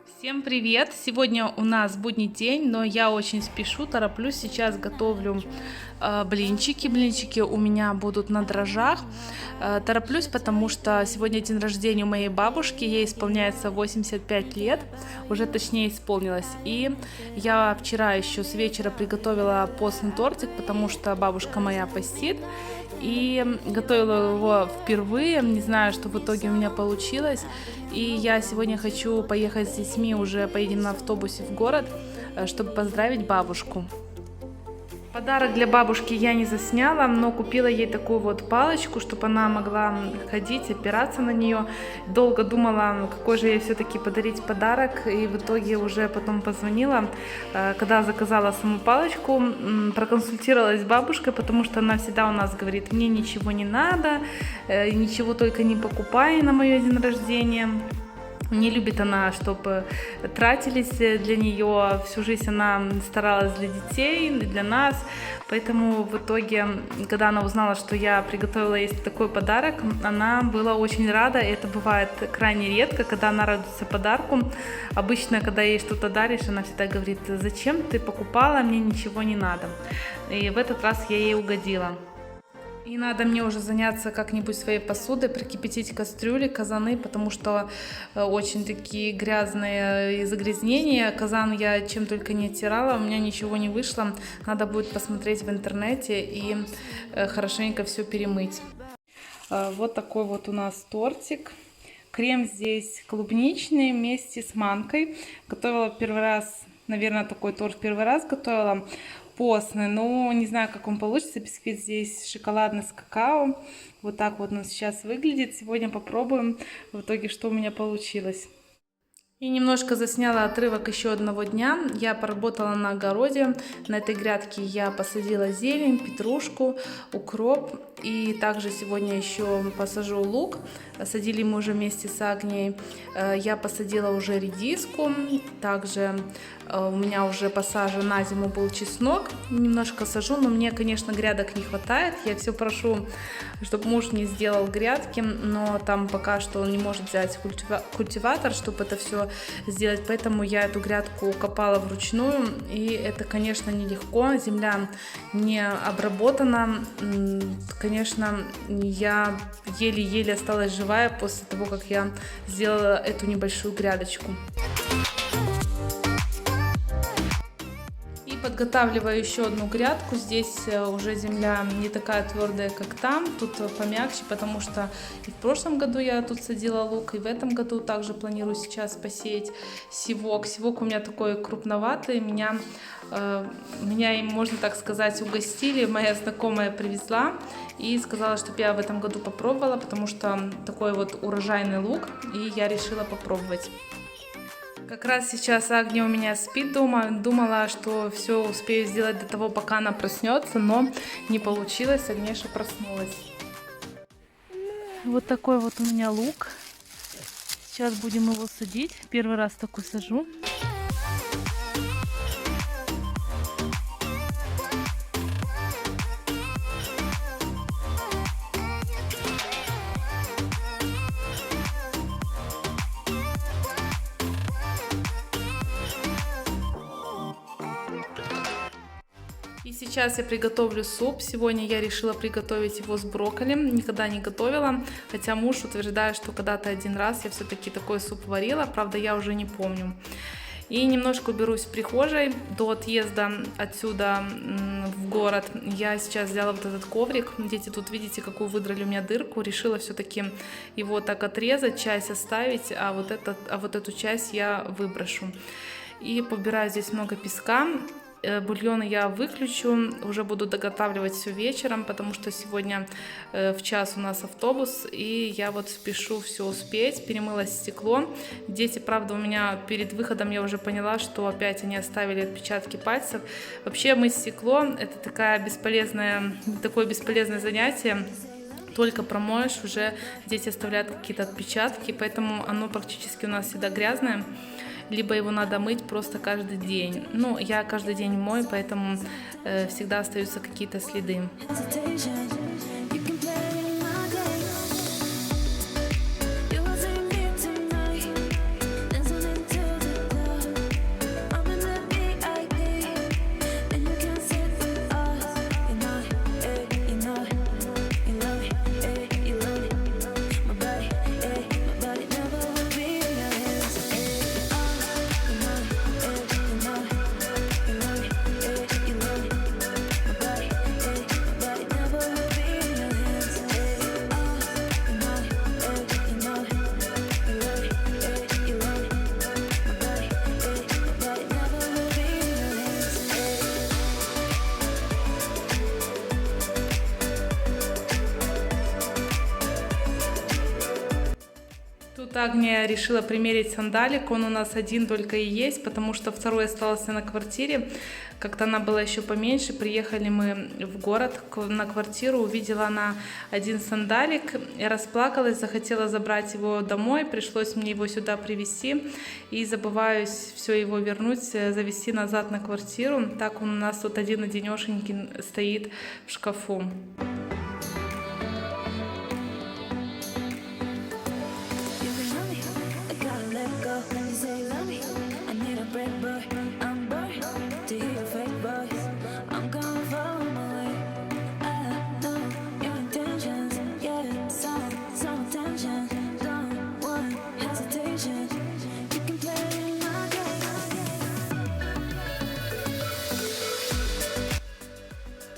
Всем привет! Сегодня у нас будний день, но я очень спешу, тороплюсь. Сейчас готовлю блинчики. Блинчики у меня будут на дрожжах. Тороплюсь, потому что сегодня день рождения у моей бабушки. Ей исполняется 85 лет, уже точнее исполнилось. И я вчера еще с вечера приготовила постный тортик, потому что бабушка моя постит. И готовила его впервые, не знаю, что в итоге у меня получилось. И я сегодня хочу поехать с детьми, уже поедем на автобусе в город, чтобы поздравить бабушку. Подарок для бабушки я не засняла, но купила ей такую вот палочку, чтобы она могла ходить, опираться на нее. Долго думала, какой же ей все-таки подарить подарок, и в итоге уже потом позвонила, когда заказала саму палочку, проконсультировалась с бабушкой, потому что она всегда у нас говорит: мне ничего не надо, ничего только не покупай на мое день рождения. Не любит она, чтобы тратились для нее. Всю жизнь она старалась для детей, для нас. Поэтому в итоге, когда она узнала, что я приготовила ей такой подарок, она была очень рада. Это бывает крайне редко, когда она радуется подарку. Обычно, когда ей что-то даришь, она всегда говорит: зачем ты покупала, мне ничего не надо. И в этот раз я ей угодила. И надо мне уже заняться как-нибудь своей посудой, прокипятить кастрюли, казаны, потому что очень такие грязные и загрязнения. Казан я чем только не оттирала, у меня ничего не вышло. Надо будет посмотреть в интернете и хорошенько все перемыть. Вот такой вот у нас тортик. Крем здесь клубничный вместе с манкой. Готовила первый раз, наверное, такой торт первый раз готовила. Постный, но не знаю, как он получится. Бисквит здесь шоколадный с какао. Вот так вот он сейчас выглядит. Сегодня попробуем в итоге, что у меня получилось. И немножко засняла отрывок еще одного дня. Я поработала на огороде. На этой грядке я посадила зелень, петрушку, укроп. И также сегодня еще посажу лук. Садили мы уже вместе с Агнией. Я посадила уже редиску. Также у меня уже посажен на зиму был чеснок. Немножко сажу, но мне, конечно, грядок не хватает. Я все прошу, чтобы муж мне сделал грядки, но там пока что он не может взять культиватор, чтобы это все сделать. Поэтому я эту грядку копала вручную. И это, конечно, нелегко. Земля не обработана. Конечно, я еле-еле осталась живая после того, как я сделала эту небольшую грядочку. Подготавливаю еще одну грядку. Здесь уже земля не такая твердая, как там. Тут помягче, потому что и в прошлом году я тут садила лук, и в этом году также планирую сейчас посеять сивок. Сивок у меня такой крупноватый. Меня им, можно так сказать, угостили. Моя знакомая привезла и сказала, чтобы я в этом году попробовала, потому что такой вот урожайный лук, и я решила попробовать. Как раз сейчас Агния у меня спит дома. Думала, что все успею сделать до того, пока она проснется, но не получилось. Агнеша проснулась. Вот такой вот у меня лук. Сейчас будем его садить. Первый раз такой сажу. И сейчас я приготовлю суп. Сегодня я решила приготовить его с брокколи. Никогда не готовила, хотя муж утверждает, что когда-то один раз я все-таки такой суп варила. Правда, я уже не помню. И немножко уберусь в прихожей до отъезда отсюда в город. Я сейчас взяла вот этот коврик. Дети, тут видите, какую выдрали у меня дырку. Решила все-таки его так отрезать, часть оставить, а вот эту часть я выброшу. И побираю здесь много песка. Бульоны я выключу, уже буду доготавливать все вечером, потому что сегодня в час у нас автобус, и я вот спешу все успеть. Перемыла стекло. Дети, правда, у меня перед выходом я уже поняла, что опять они оставили отпечатки пальцев. Вообще мыть стекло — это такое бесполезное занятие. Только промоешь, уже дети оставляют какие-то отпечатки, поэтому оно практически у нас всегда грязное. Либо его надо мыть просто каждый день. Ну, я каждый день мою, поэтому всегда остаются какие-то следы. Агния решила примерить сандалик. Он у нас один только и есть, потому что второй остался на квартире. Как-то она была еще поменьше. Приехали мы в город на квартиру. Увидела она один сандалик. Я расплакалась, захотела забрать его домой. Пришлось мне его сюда привезти. И забываюсь все его вернуть, завести назад на квартиру. Так он у нас тут один-одинешенький стоит в шкафу.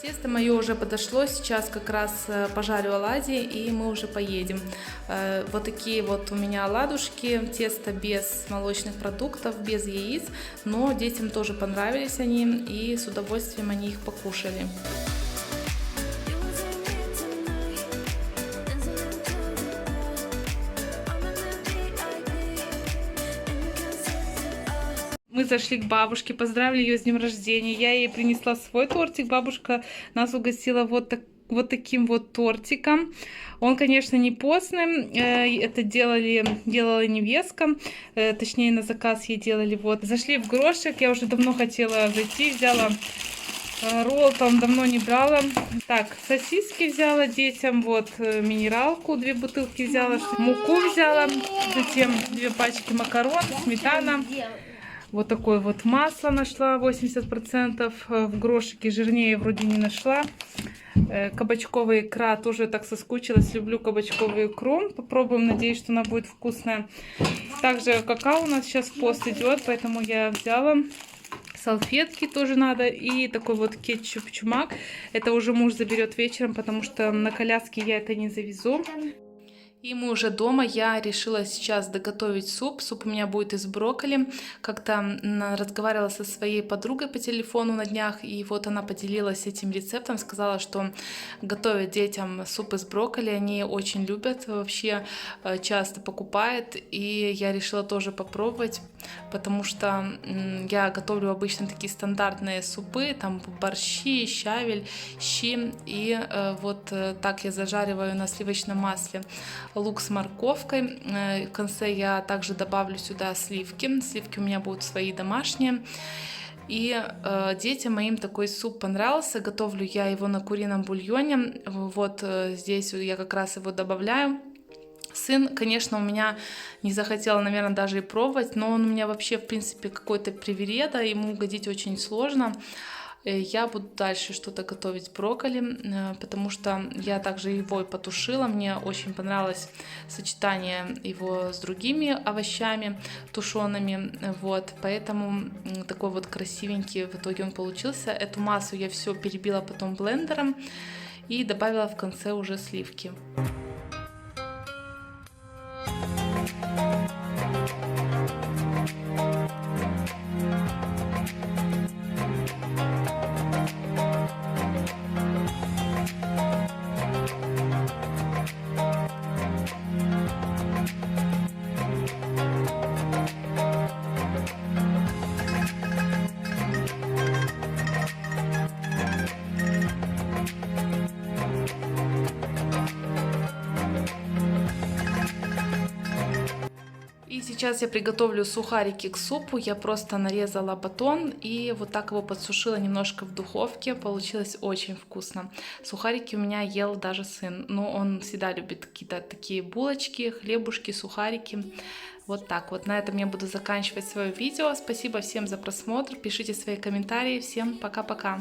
Тесто мое уже подошло, сейчас как раз пожарю оладьи и мы уже поедем. Вот такие вот у меня оладушки, тесто без молочных продуктов, без яиц, но детям тоже понравились они и с удовольствием они их покушали. Мы зашли к бабушке, поздравили ее с днем рождения. Я ей принесла свой тортик. Бабушка нас угостила вот таким вот тортиком. Он, конечно, не постный. Это делала невестка. Точнее, на заказ ей делали. Вот. Зашли в Грошек. Я уже давно хотела зайти. Взяла ролл, там давно не брала. Так, сосиски взяла детям. Вот минералку, 2 бутылки взяла. Муку взяла. Затем 2 пачки макарон, сметана. Вот такое вот масло нашла, 80%. В Грошике жирнее вроде не нашла. Кабачковая икра, тоже так соскучилась. Люблю кабачковую икру. Попробуем, надеюсь, что она будет вкусная. Также какао у нас сейчас пост идет, поэтому я взяла. Салфетки тоже надо. И такой вот кетчуп-чумак. Это уже муж заберет вечером, потому что на коляске я это не завезу. И мы уже дома. Я решила сейчас доготовить суп. Суп у меня будет из брокколи. Как-то разговаривала со своей подругой по телефону на днях, и вот она поделилась этим рецептом, сказала, что готовит детям суп из брокколи. Они очень любят, вообще часто покупает, и я решила тоже попробовать, потому что я готовлю обычно такие стандартные супы, там борщи, щавель, щи, и вот так я зажариваю на сливочном масле лук с морковкой. В конце я также добавлю сюда сливки. Сливки у меня будут свои домашние. И детям моим такой суп понравился. Готовлю я его на курином бульоне. Вот здесь я как раз его добавляю. Сын, конечно, у меня не захотел, наверное, даже и пробовать, но он у меня вообще, в принципе, какой-то привереда, ему угодить очень сложно. Я буду дальше что-то готовить с брокколи, потому что я также его и потушила. Мне очень понравилось сочетание его с другими овощами тушеными. Вот, поэтому такой вот красивенький в итоге он получился. Эту массу я все перебила потом блендером и добавила в конце уже сливки. Сейчас я приготовлю сухарики к супу. Я просто нарезала батон и вот так его подсушила немножко в духовке. Получилось очень вкусно. Сухарики у меня ел даже сын. Но он всегда любит какие-то такие булочки, хлебушки, сухарики. Вот так вот. На этом я буду заканчивать свое видео. Спасибо всем за просмотр. Пишите свои комментарии. Всем пока-пока.